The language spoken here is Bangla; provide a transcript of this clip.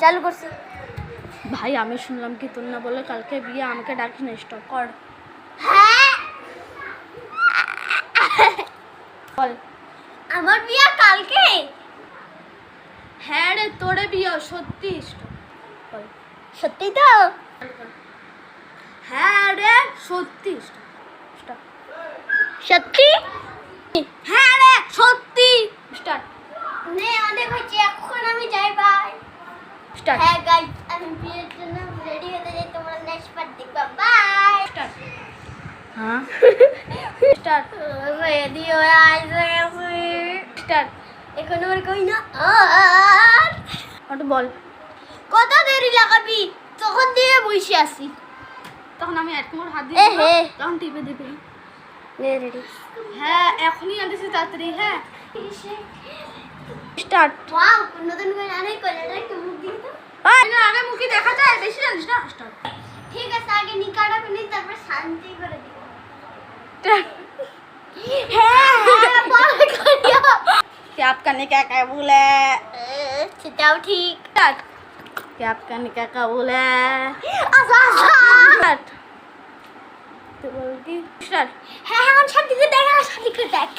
চালু করছি। ভাই আমি শুনলাম কি তোর না বলে কালকে বিয়ে, আমাকে ডাকিস না, স্টপ কর। হ্যাঁ বল। আমার বিয়ে কালকে। হ্যাঁ রে তোরে বিয়ে সত্যি, স্টপ বল। সত্যি তো? হ্যাঁ রে সত্যি, স্টপ। সত্যি? হ্যাঁ রে সত্যি, স্টার্ট। নে অনেক হয়েছে, এখন আমি যাই, বাই। স্টার্ট। হ্যাঁ গাইস, আমি বিয়ের জন্য রেডি হতে যাই, তোমরা নেক্সট পার্ট দেখবা, বাই। স্টার্ট। হ্যাঁ স্টার্ট। রেডি হয়ে আইছে গেছি। স্টার্ট। এখন আমার কই না আর ওটা বল। কত দেরি লাগাবি? তখন দিয়ে বসে আছি। তখন আমি এক মোড় হাত এ দিয়ে হে। তখন টিপে দিবি। নে রেডি। হ্যাঁ এখনই আনতেছি তাড়াতাড়ি। হ্যাঁ স্টার্ট। ওয়াও, নতুন করে আনে করে একটা মুখ দিয়ে তো। আগে মুখে দেখা যায়, বেশি জানিস না। স্টার্ট। ঠিক আছে, আগে নিকাটা পিনি, তারপর শান্তি করে দিব। হ্যাঁ হ্যাঁ, পরে করিও। कि आपका निकाह कबूल है। সেটাও ঠিক। स्टार्ट। कि आपका निकाह कबूल है। আচ্ছা আচ্ছা। स्टार्ट। तो बोल की स्टार्ट। হ্যাঁ হ্যাঁ, শান্তিকে দেখ, শান্তিকে দেখ।